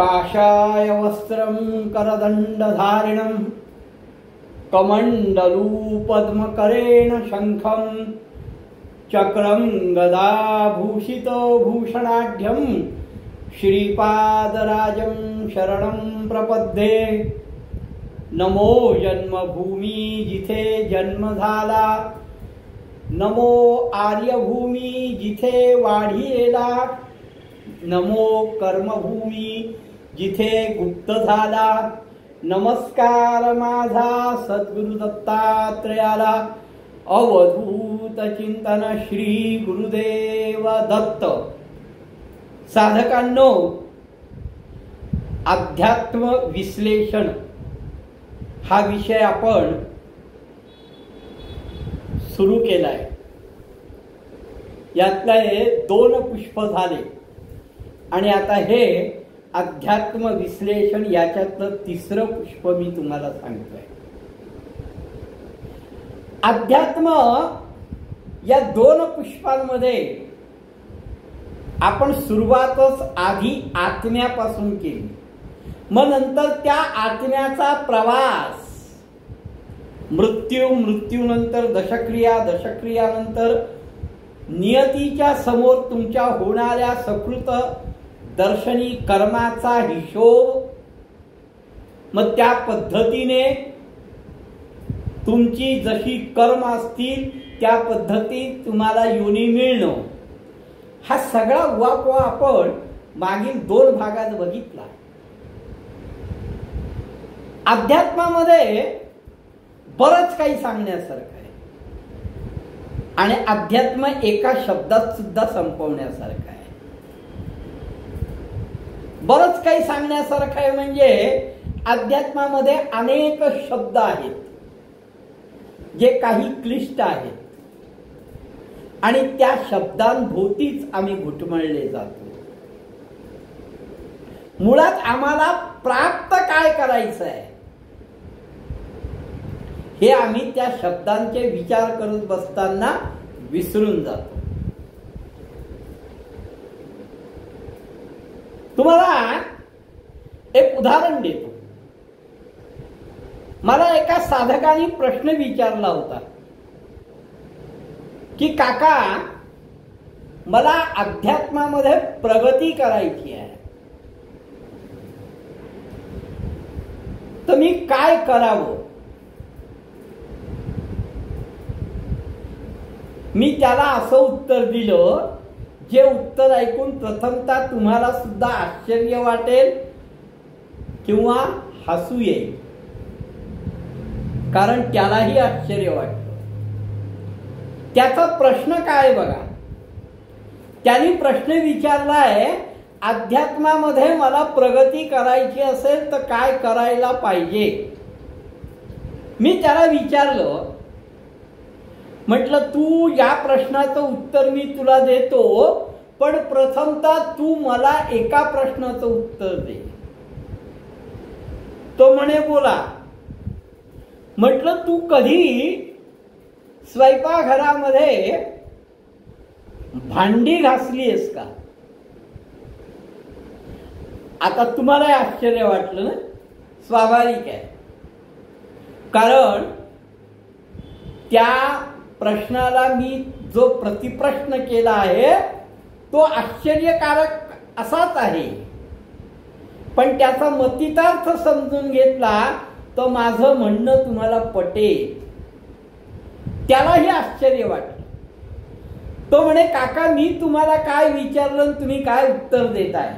काषाय वस्त्रं करदण्डधारिणं कमण्डलूपद्मकरेण शङ्खं चक्रं गदाभूषितो भूषणाढ्यं श्रीपादराजं शरणं प्रपद्ये। नमो जन्मभूमी जिथे जन्म झाला, नमो आर्यभूमी जिथे वाढीला, नमो कर्मभूमी जिथे गुप्त झाला। नमस्कार माझा सद्गुरु दत्तात्रेयाला, अवधूत चिंतन श्री गुरुदेव दत्त। साधकांनो, अध्यात्म विश्लेषण हा विषय आपण सुरू केलाय। यातले 2 पुष्प झाले आणि आता हे अध्यात्म विश्लेषण याच्यातलं 3रं पुष्प मी तुम्हाला सांगतोय। अध्यात्म या 2 पुष्पांमध्ये आपण सुरुवातच आधी आत्म्यापासून केली, मग नंतर त्या आत्म्याचा प्रवास, मृत्यूनंतर दशक्रिया, दशक्रियानंतर नियतीच्या समोर तुमच्या होणाऱ्या सकृत दर्शनी कर्माचा हिशोब, मग त्या पद्धतीने तुमची जशी कर्म असतील त्या पद्धतीत तुम्हाला योनी मिळणं, हा सगळा उहापोह आपण मागील 2 भागात बघितला। अध्यात्मामध्ये बरंच काही सांगण्यासारखं आहे आणि अध्यात्म एका शब्दात सुद्धा संपवण्यासारखं आहे। बरंच काही सांगण्यासारखं आहे म्हणजे अध्यात्मामध्ये अनेक शब्द आहेत जे काही क्लिष्ट आहेत आणि त्या शब्दांभोवतीच आम्ही घुटमळले जातो। मुळात आम्हाला प्राप्त काय करायचं आहे हे आम्ही त्या शब्दांचे विचार करत बसताना विसरून जातो। तुम्हाला एक उदाहरण देतो। मला एका साधकाने प्रश्न विचारला होता की काका, मला अध्यात्मामध्ये प्रगती करायची आहे, तर मी काय करावं? मी त्याला असं उत्तर दिलं, जे उत्तर ऐकून प्रथमतः तुम्हाला सुद्धा आश्चर्य वाटेल किंवा हसू येईल, कारण त्यालाही आश्चर्य वाटतं। त्याचा प्रश्न काय बघा, त्यांनी प्रश्न विचारलाय, अध्यात्मामध्ये मला प्रगती करायची असेल तर काय करायला पाहिजे? मी त्याला विचारलं, म्हटलं तू या प्रश्नाचं उत्तर मी तुला देतो, पण प्रथमतः तू मला एका प्रश्नाचं उत्तर दे। तो म्हणे बोला। म्हटलं तू कधी स्वयंपाकघरामध्ये भांडी घासलीयस का? आता तुम्हाला आश्चर्य वाटलं ना? स्वाभाविक आहे, कारण त्या प्रश्नाला मी जो प्रतिप्रश्न केला आहे तो आश्चर्यकारक असाच आहे, पण त्याचा मतितार्थ समजून घेतला तर माझं म्हणणं तुम्हाला पटेल। त्यालाही आश्चर्य वाटलं। तो म्हणे, काका मी तुम्हाला काय विचारलं तुम्ही काय उत्तर देताय?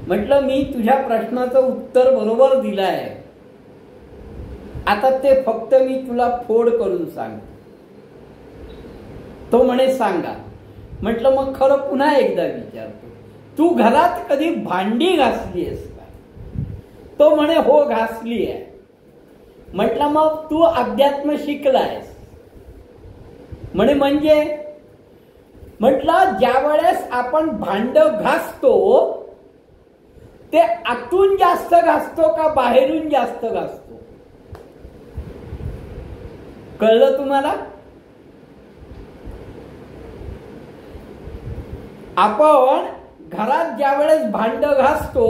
म्हटलं मी तुझ्या प्रश्नाचं उत्तर बरोबर दिलं आहे, आता ते फक्त मी तुला फोड करून सांग। तो म्हणे सांगा। म्हटलं मग खरं पुन्हा एकदा विचारतो, तू घरात कधी भांडी घासलीयस का? तो म्हणे हो घासली आहे। म्हटलं मग तू अध्यात्म शिकलायस? म्हणे म्हणजे? म्हटलं ज्या वेळेस आपण भांड घासतो ते आतून जास्त घासतो का बाहेरून जास्त घासतो? कळलं तुम्हाला? आपण घरात ज्या वेळेस भांड घासतो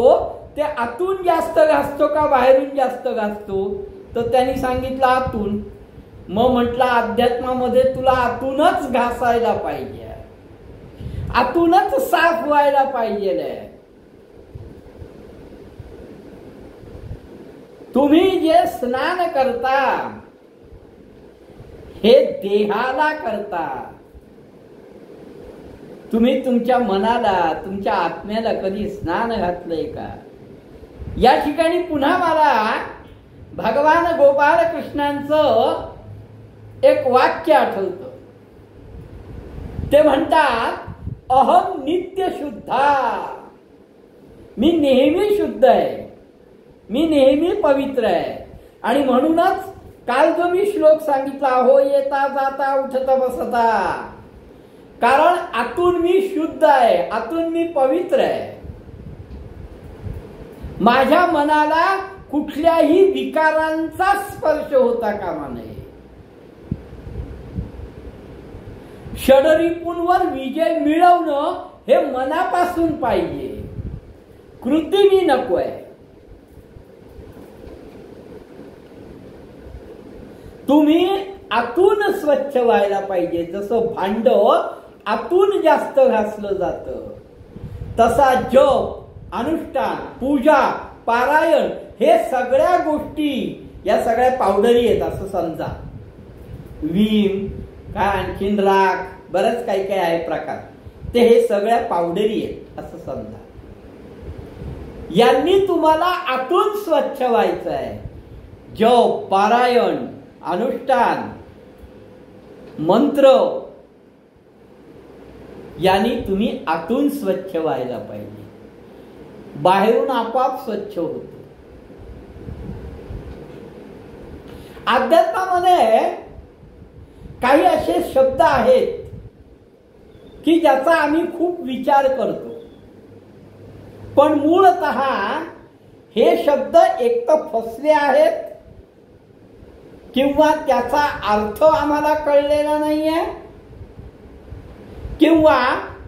ते आतून जास्त घासतो का बाहेरून जास्त घासतो? तर त्यांनी सांगितलं आतून. मग म्हटलं अध्यात्मामध्ये तुला आतूनच घासायला पाहिजे, आतूनच साफ व्हायला पाहिजे. तुम्ही जे स्नान करता हे देहाला करता, तुम्ही तुमच्या मनाला, तुमच्या आत्म्याला कधी स्नान घातलंय का? या ठिकाणी पुन्हा मला भगवान गोपाळ कृष्णांचं एक वाक्य आठवतं. ते म्हणतात, अहम नित्य शुद्धा. मी नेहमी शुद्ध आहे, मी नेहमी पवित्र आहे. आणि म्हणूनच काल जो मी श्लोक सांगितला, हो येता जाता उठता बसता, कारण आतून मी शुद्ध आहे, आतून मी पवित्र आहे. माझ्या मनाला कुठल्याही विकारांचा स्पर्श होता कामा नये. षडरिपूंवर विजय मिळवणं हे मनापासून पाहिजे, कृतीने नकोय. तुम्ही आतून स्वच्छ व्हायला पाहिजे. जसं भांड आतून जास्त घासलं जातं, तसा जप, अनुष्ठान, पूजा, पारायण हे सगळ्या गोष्टी, या सगळ्या पावडरी आहेत असं समजा. विम, काय आणखीन राख, बरंच काही काही आहे प्रकार, ते हे सगळ्या पावडरी आहेत असं समजा. यांनी तुम्हाला आतून स्वच्छ व्हायचं आहे. जप, पारायण, अनुष्ठान, मंत्र, यांनी तुम्ही आतून स्वच्छ व्हायला पाहिजे. बाहेरून आपोआप स्वच्छ होतो. अध्यात्मामध्ये काही असे शब्द आहेत की ज्याचा आम्ही खूप विचार करतो, पण मूळतः हे शब्द एक तर फसले आहेत किंवा त्याचा अर्थ आम्हाला कळलेला नाहीये, किंवा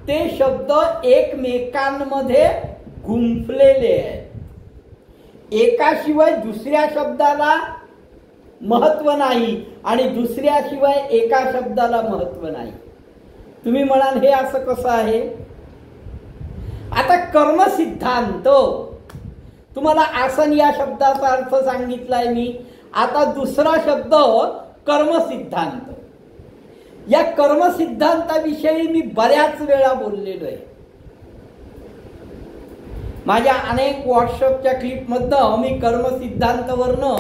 ते शब्द एकमेकांमध्ये गुंफलेले आहेत. एकाशिवाय दुसऱ्या शब्दाला महत्व नाही आणि दुसऱ्याशिवाय एका शब्दाला महत्व नाही. तुम्ही म्हणाल हे असं कसं आहे? आता कर्मसिद्धांत, तुम्हाला आसन या शब्दाचा अर्थ सांगितलाय मी. आता दुसरा शब्द कर्मसिद्धांत. या कर्मसिद्धांताविषयी मी बऱ्याच वेळा बोललेलो आहे. माझ्या अनेक व्हॉट्सअपच्या क्लिपमधनं मी कर्मसिद्धांतावरनं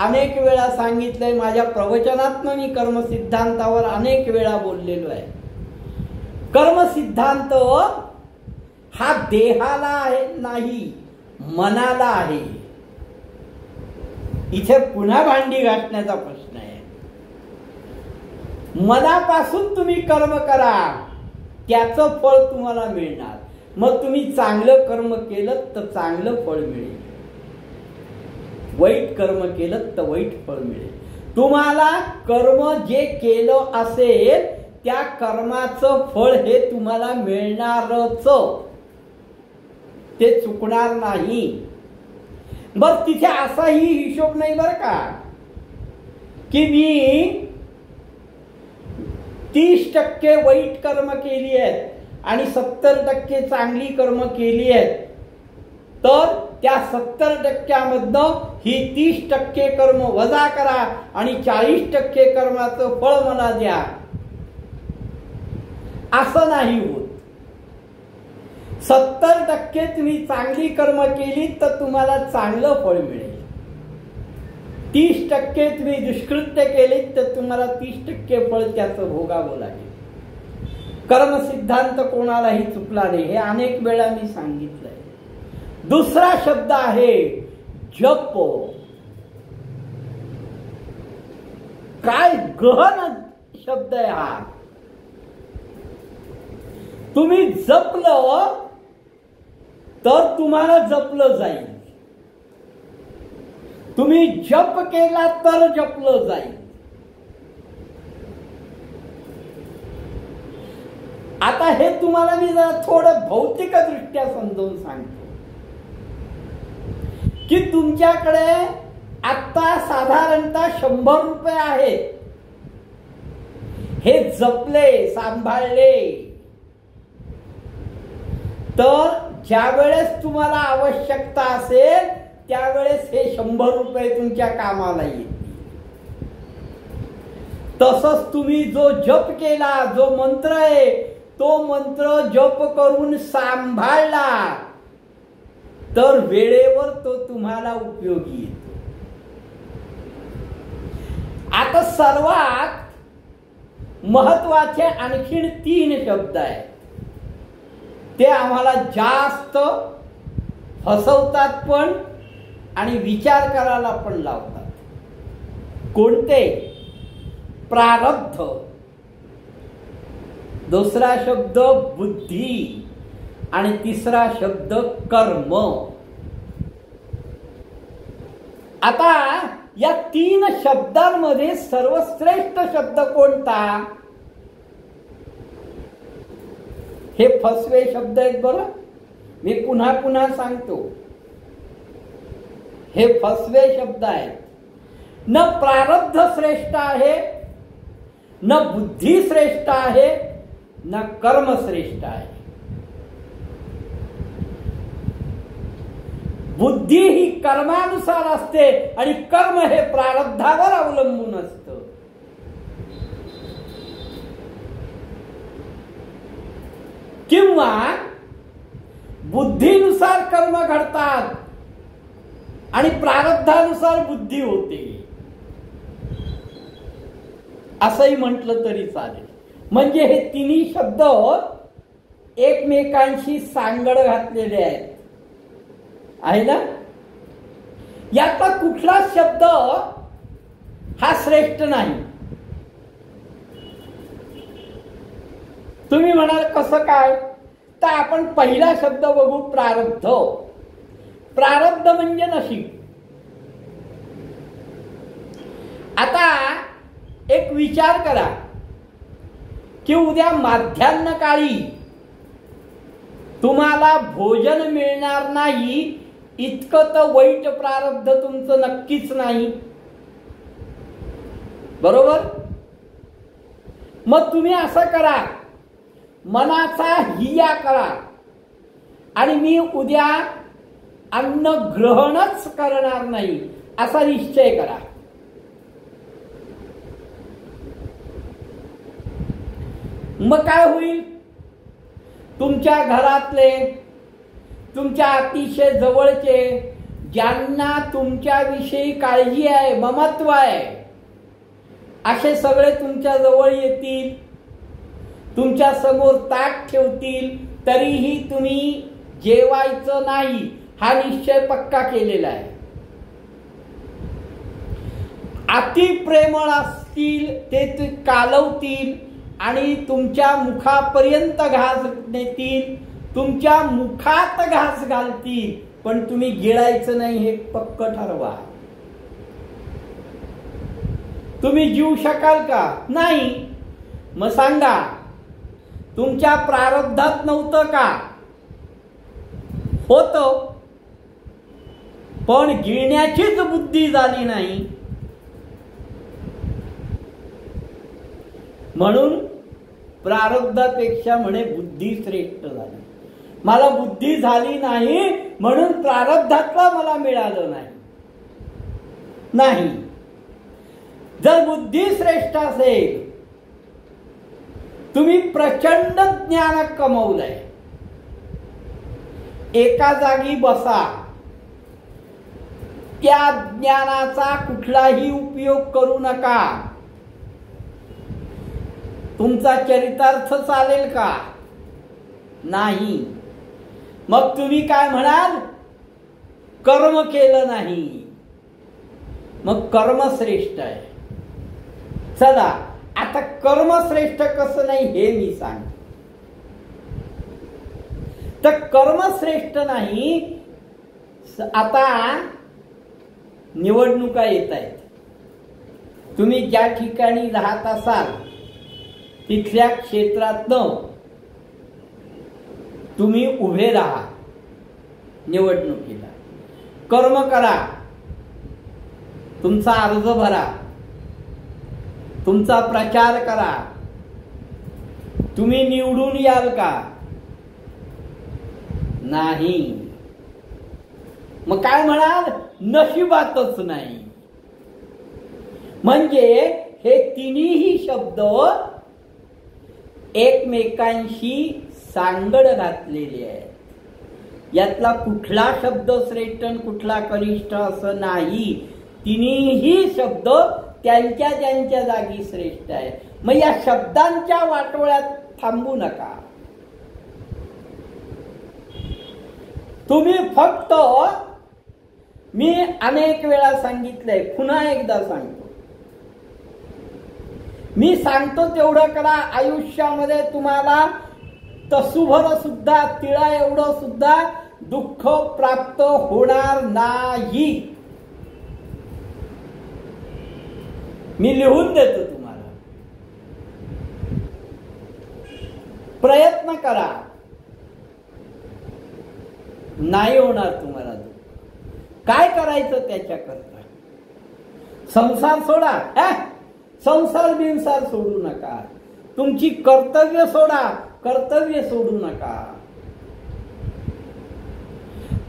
अनेक वेळा सांगितलंय. माझ्या प्रवचनातनं मी कर्मसिद्धांतावर अनेक वेळा बोललेलो आहे. कर्मसिद्धांत हा देहाला आहे नाही, मनाला आहे. इथे पुन्हा भांडी घासण्याचा प्रश्न आहे. मनापासून तुम्ही कर्म करा, त्याचं फळ तुम्हाला मिळणार. मग तुम्ही चांगलं कर्म केलं तर चांगलं फळ मिळेल, वाईट कर्म केलं तर वाईट फळ मिळेल. तुम्हाला कर्म जे केलं असेल त्या कर्माचं फळ हे तुम्हाला मिळणारच, ते चुकणार नाही. बर तिथे असाही हिशोब नाही बर का की मी 30% वाईट कर्म केली आहेत आणि 70% चांगली कर्म केली आहेत, तर त्या 70%मधनं ही 30% कर्म वजा करा आणि 40% कर्माचं फळ मला द्या, असं नाही होत. 70% तुम्ही चांगली कर्म केली तर तुम्हाला चांगलं फळ मिळेल. 30% तुम्ही दुष्कृत्य केले तर तुम्हाला 30% फळ त्याचं भोगावं लागेल. कर्मसिद्धांत कोणालाही चुकला नाही, हे अनेक वेळा मी सांगितलंय. दुसरा शब्द आहे जप. काय गहन शब्द आहे हा. तुम्ही जपलं तर तुम्हाला जपलं जाईल, तुम्ही जप केला तर जपलं जाईल. आता हे तुम्हाला मी जरा थोडं भौतिकदृष्ट्या समजावून सांगतो की तुमच्याकडे आता साधारणतः 100 रुपये आहेत. हे जपले, सांभाळले तर ज्या वेळेस तुम्हाला आवश्यकता असेल त्यावेळेस हे 100 रुपये तुमच्या कामाला येतील. तसंच तुम्ही जो जप केला, जो मंत्र आहे तो मंत्र जप करून सांभाळला तर वेळेवर तो तुम्हाला उपयोगी येतो. आता सर्वात महत्वाचे आणखीन 3 शब्द आहेत. ते आम्हाला जास्त फसवतात पण आणि विचार करायला पण लावतात. कोणते? प्रारब्ध, दुसरा शब्द बुद्धी आणि तिसरा शब्द कर्म. आता या 3 शब्दांमध्ये सर्वश्रेष्ठ शब्द कोणता? हे फसवे शब्द आहेत बरं, मी पुन्हा पुन्हा सांगतो. हे फसवे शब्द आहेत. न प्रारब्ध श्रेष्ठ आहे, न बुद्धी श्रेष्ठ आहे, न कर्म श्रेष्ठ आहे. बुद्धी ही कर्मानुसार असते आणि कर्म हे प्रारब्धावर अवलंबून असतं. किंवा बुद्धीनुसार कर्म घडतात आणि प्रारब्धानुसार बुद्धी होते असंही म्हटलं तरी चालेल. म्हणजे हे तिन्ही शब्द एकमेकांशी सांगड घातलेले आहेत, आहे ना. यातला कुठला शब्द हा श्रेष्ठ नाही. तुम्ही म्हणाल कसं काय? तर आपण पहिला शब्द बघू, प्रारब्ध. प्रारब्ध म्हणजे नशीब. आता एक विचार करा की उद्या माध्यान्ह काळी तुम्हाला भोजन मिळणार नाही इतकं तर वाईट प्रारब्ध तुमचं नक्कीच नाही, बरोबर? मग तुम्ही असं करा, मनाचा हिया करा आणि मी उद्या अन्न ग्रहणच करणार नाही असा निश्चय करा. मग काय होईल? तुमच्या घरातले, तुमच्या अतिशय जवळचे, ज्यांना तुमच्याविषयी काळजी आहे, ममत्व आहे, असे सगळे तुमच्या जवळ येतील, तुमच्या समोर ताट ठेवतील, तरीही तुम्ही जेवायचं नाही हा निश्चय पक्का केलेला आहे. अति प्रेमळ असतील ते कालवतील आणि तुमच्या मुखापर्यंत घास नेतील, तुमच्या मुखात घास घालतील, पण तुम्ही गिळायचं नाही हे पक्क ठरवा. तुम्ही जीव शकाल का? नाही. मग सांगा, तुमच्या प्रारब्धात नव्हतं का? होतं, पण गिळण्याचीच बुद्धी झाली नाही. म्हणून प्रारब्धापेक्षा म्हणे बुद्धी श्रेष्ठ झाली. मला बुद्धी झाली नाही म्हणून प्रारब्धातला मला मिळालं नाही. जर बुद्धी श्रेष्ठ असेल, तुम्ही प्रचंड ज्ञान कमवलंय, एका जागी बसा, त्या ज्ञानाचा कुठलाही उपयोग करू नका. तुमचा चरितार्थ चालेल का? नाही. मग तुम्ही काय म्हणाल? कर्म केलं नाही. मग कर्म श्रेष्ठ आहे. चला आता कर्म श्रेष्ठ कसं नाही हे मी सांग. तर कर्म श्रेष्ठ नाही. आता निवडणुका येत आहेत. तुम्ही ज्या ठिकाणी राहत असाल तिथल्या क्षेत्रातनं तुम्ही उभे राहा निवडणुकीला, कर्म करा, तुमचा अर्ज भरा, तुमचा प्रचार करा, तुम्ही निवडून याल का? नाही. मग काय म्हणाल? नशिबातच नाही. म्हणजे हे तिन्ही शब्द एकमेकांशी सांगड घातलेले आहेत. यातला कुठला शब्द श्रेष्ठ आणि कुठला कनिष्ठ असं नाही. तिन्ही शब्द त्यांच्या त्यांच्या जागी श्रेष्ठ आहे. मग या शब्दांच्या वाटोळ्यात थांबू नका. तुम्ही फक्त, मी अनेक वेळा सांगितलंय, पुन्हा एकदा सांगतो, मी सांगतो तेवढं करा. आयुष्यामध्ये तुम्हाला तसूभर सुद्धा, तिळा एवढं सुद्धा दुःख प्राप्त होणार नाही. मी लिहून देतो तुम्हाला. प्रयत्न करा, नाही होणार तुम्हाला दुःख. काय करायचं त्याच्याकरता? संसार सोडा. संसार बिनसार सोडू नका. तुमची कर्तव्य सोडा, कर्तव्य सोडू नका.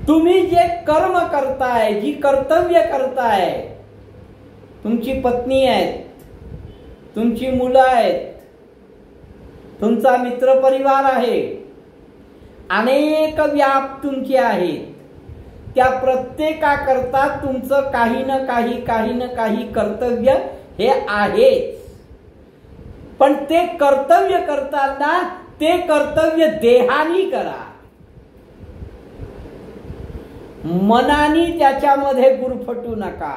तुम्ही जे कर्म करताय, जी कर्तव्य करताय, तुमची पत्नी आहेत, तुमची मुलं आहेत, तुमचा मित्रपरिवार आहे, अनेक व्याप तुमचे आहेत. त्या प्रत्येकाकरता तुमचं काही ना काही कर्तव्य हे आहेच. पण ते कर्तव्य करताना ते कर्तव्य देहानी करा, मनानी त्याच्यामध्ये गुरफटू नका.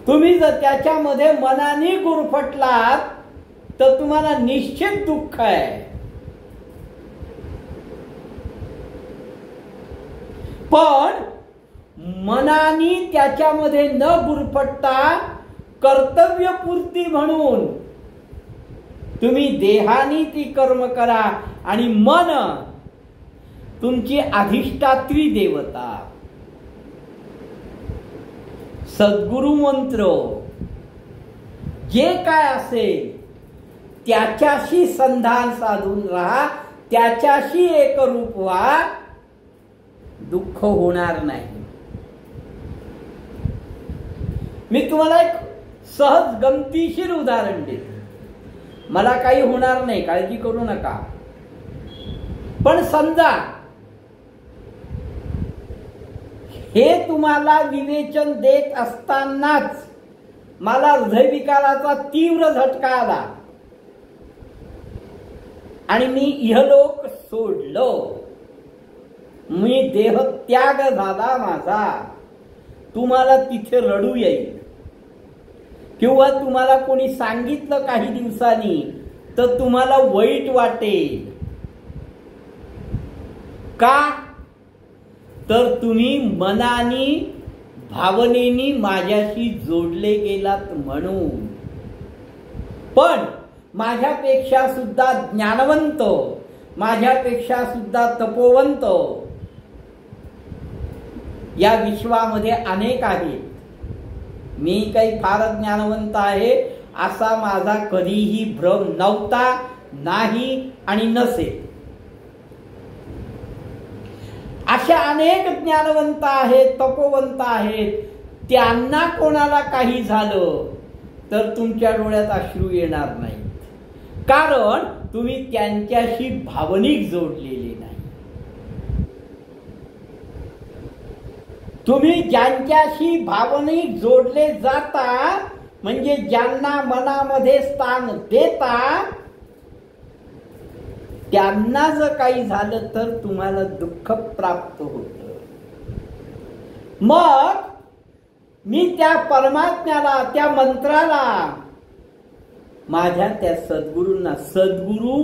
तुम्ही जर त्याच्यामध्ये मनानी गुरफटलात तर तुम्हाला निश्चित दुःख आहे. पण मनानी त्याच्यामध्ये न गुरफटता कर्तव्यपूर्ती म्हणून तुम्ही देहानी ती कर्म करा. आणि मन तुमची अधिष्ठात्री देवता, सद्गुरु मंत्र जे काय असेल त्याच्याशी संधान साधून राहा, त्याच्याशी एकरूप व्हा, दुःख होणार नाही. मी तुम्हाला एक सहज गमतीशीर उदाहरण देतो. मला काही होणार नाही, काळजी करू नका. पण समजा हे तुम्हाला विवेचन देत असतानाच मला हृदयविकाराचा तीव्र झटका आला आणि मी इहलोक सोडलं, मी देह त्याग झाला माझा. तुम्हाला तिथे रडू येईल किंवा तुम्हाला कोणी सांगितलं काही दिवसांनी तर तुम्हाला वाईट वाटेल. का? तर तुम्ही मनानी भावनेनी माझ्याशी जोडले गेलात म्हणून. पण माझ्यापेक्षा सुद्धा ज्ञानवंत, माझ्यापेक्षा सुद्धा तपोवंत या विश्वामध्ये अनेक आहेत. मी काही फार ज्ञानवंत आहे असा माझा कधीही भ्रम नव्हता, नाही आणि नसेल. अशा अनेक ज्ञानवंत आहेत, तपोवंत आहेत. त्यांना कोणाला काही झालं तर तुमच्या डोळ्यात अश्रू येणार नाही, कारण तुम्ही त्यांच्याशी भावनिक जोडलेले नाही. तुम्ही ज्यांच्याशी भावनिक जोडले जाता, म्हणजे ज्यांना मनामध्ये स्थान देता, त्यांना जर काही झालं तर तुम्हाला दुःख प्राप्त होतं. मग मी त्या परमात्म्याला, त्या मंत्राला, माझ्या त्या सद्गुरूंना, सद्गुरू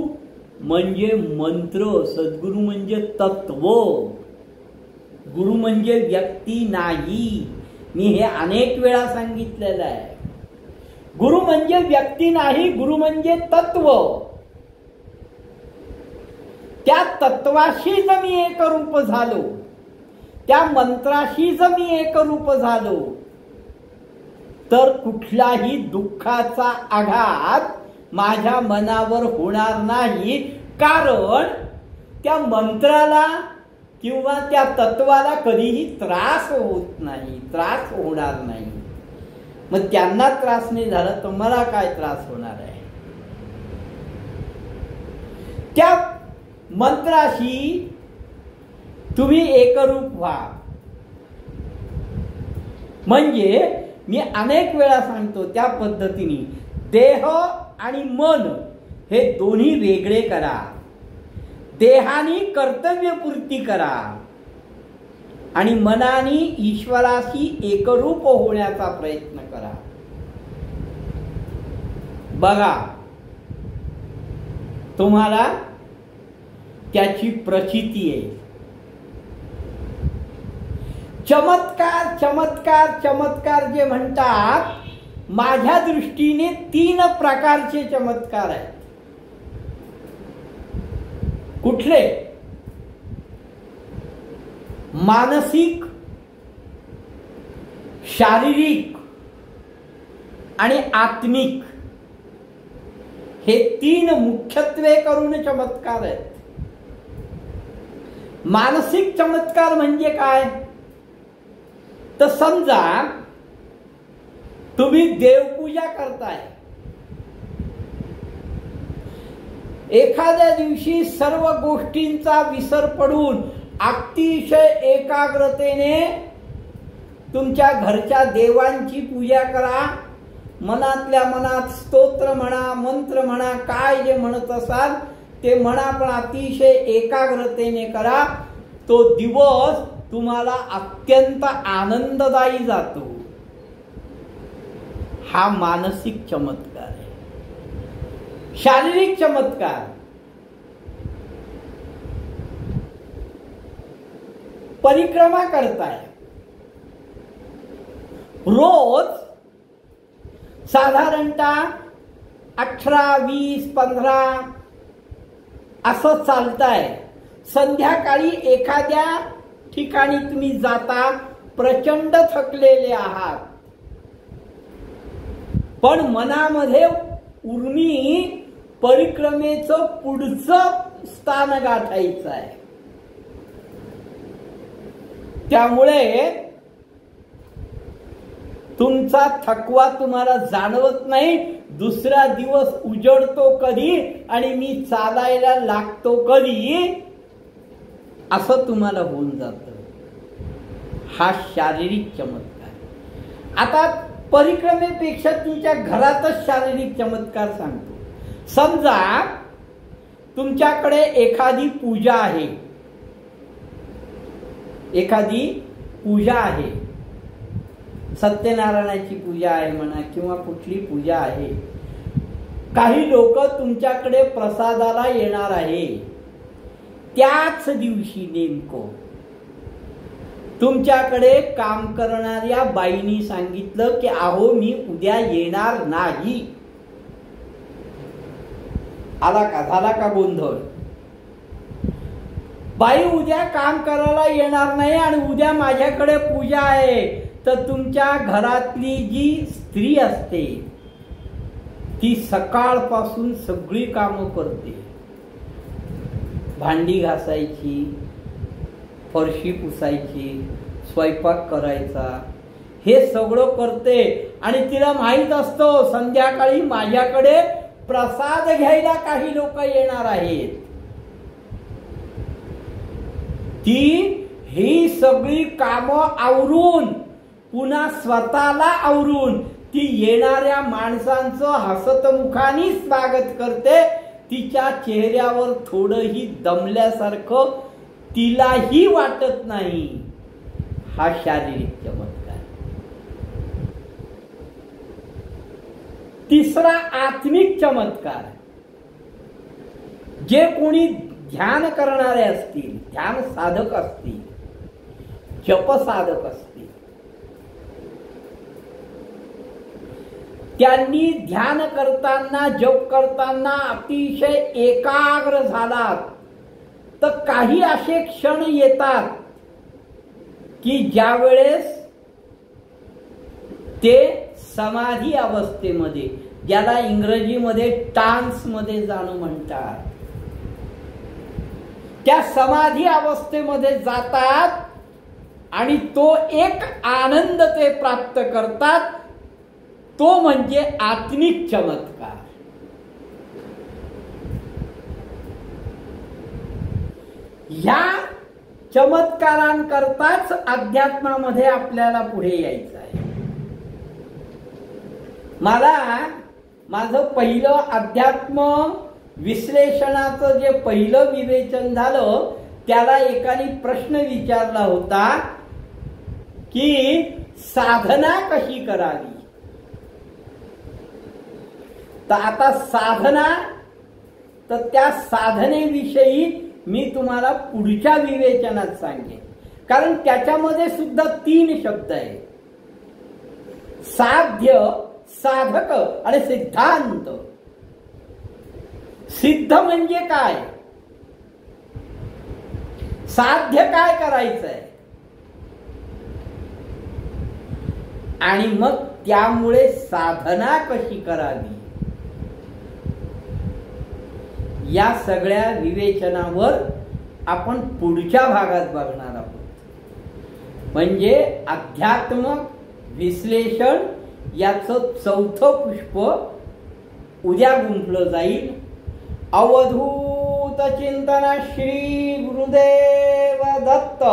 म्हणजे मंत्र, सद्गुरू म्हणजे तत्व, गुरु म्हणजे व्यक्ती नाही. मी हे अनेक वेळा सांगितलेलं आहे. गुरु म्हणजे व्यक्ती नाही, गुरु म्हणजे तत्व. त्या तत्वाशी जर मी एकरूप झालो, त्या मंत्राशी जर मी एकरूप झालो, तर कुठलाही दुःखाचा आघात माझ्या मनावर होणार नाही. कारण त्या मंत्राला किंवा त्या तत्वाला कधीही त्रास होत नाही, त्रास होणार नाही. मग त्यांना त्रास नाही झाला तर मला काय त्रास होणार आहे? त्या मंत्राशी तुम्ही एकरूप व्हा. म्हणजे मी अनेक वेळा सांगतो त्या पद्धतीने देह आणि मन हे दोन्ही वेगळे करा. देहाने कर्तव्यपूर्ती करा आणि मनाने ईश्वराशी एकरूप होण्याचा प्रयत्न करा. बघा, तुम्हाला त्याची प्रचिती आहे. चमत्कार चमत्कार चमत्कार जे म्हणतात, माझ्या दृष्टीने 3 प्रकारचे चमत्कार आहेत. कुठले? मानसिक, शारीरिक आणि आत्मिक हे 3 मुख्यत्वे करून चमत्कार आहेत. मानसिक चमत्कार म्हणजे काय? तर समजा तुम्ही देवपूजा करताय. एखाद्या दिवशी सर्व गोष्टींचा विसर पडून अतिशय एकाग्रतेने तुमच्या घरच्या देवांची पूजा करा. मनातल्या मनात स्तोत्र म्हणा, मंत्र म्हणा, काय जे म्हणत असाल ते म्हणा, पण अतिशय एकाग्रतेने करा. तो दिवस तुम्हाला अत्यंत आनंददायी जातो. हा मानसिक चमत्कार आहे. शारीरिक चमत्कार, परिक्रमा करताय. रोज साधारणतः 18, 20, 15 असं चालताय. संध्याकाळी एखाद्या ठिकाणी तुम्ही जाता, प्रचंड थकलेले आहात, पण मनामध्ये उर्मी परिक्रमेचं पुढचं स्थान गाठायचं आहे. त्यामुळे तुमचा थकवा तुम्हाला जाणवत नाही. दुसरा दिवस उजडतो कधी आणि मी चालायला लागतो कधी, असं तुम्हाला होऊन जातं. हा शारीरिक चमत्कार. आता परिक्रमेपेक्षा तुमच्या घरातच शारीरिक चमत्कार सांगतो. समजा तुमच्याकडे एखादी पूजा आहे, एखादी पूजा आहे, सत्यनारायणाची पूजा आहे म्हणा किंवा कुठली पूजा आहे. काही लोक तुमच्याकडे प्रसादाला येणार आहे. त्याच दिवशी नेमकं तुमच्याकडे काम करणाऱ्या बाईनी सांगितलं की अहो मी उद्या येणार नाही. आला का? झाला का गोंधळ? बाई उद्या काम करायला येणार नाही आणि उद्या माझ्याकडे पूजा आहे. तर तुमच्या घरातली जी स्त्री असते ती सकाळपासून सगळी कामं करते. भांडी घासायची, फरशी पुसायची, स्वयंपाक करायचा, हे सगळं करते. आणि तिला माहित असतं संध्याकाळी माझ्याकडे प्रसाद घ्यायला काही लोक येणार आहेत. ती ही सगळी कामं आवरून, पुन्हा स्वतःला आवरून ती येणाऱ्या माणसांचं हसतमुखाने स्वागत करते. तिच्या चेहऱ्यावर थोडंही दमल्यासारखं तिलाही वाटत नाही. हा शारीरिक चमत्कार. तिसरा आत्मिक चमत्कार. जे कोणी ध्यान करणारे असतील, ध्यान साधक असतील, जप साधक असतील, त्यांनी ध्यान करताना, जप करताना अतिशय एकाग्र झालात तर काही असे क्षण येतात की ज्या वेळेस ते समाधी अवस्थेमध्ये, ज्याला इंग्रजीमध्ये ट्रान्समध्ये जाणं म्हणतात, त्या समाधी अवस्थेमध्ये जातात आणि तो एक आनंद ते प्राप्त करतात, तो म्हणजे आत्मिक चमत्कार. ह्या चमत्कारांकरताच अध्यात्मामध्ये आपल्याला पुढे यायचं आहे. मला माझं पहिलं अध्यात्म विश्लेषणाचं जे पहिलं विवेचन झालं, त्याला एकाने प्रश्न विचारला होता की साधना कशी करावी. तर आता साधना, तर त्या साधनेविषयी मी तुम्हाला पुढच्या विवेचनात सांगेन, कारण त्याच्यामध्ये सुद्धा 3 शब्द आहेत: साध्य, साधक आणि सिद्धांत. सिद्ध म्हणजे काय, साध्य काय करायचंय, आणि मग त्यामुळे साधना कशी करावी, या सगळ्या विवेचनावर आपण पुढच्या भागात बघणार आहोत. म्हणजे अध्यात्म विश्लेषण याचं 4थं पुष्प उद्या गुंफलं जाईल. अवधूत चिंतन श्री गुरुदेव दत्त.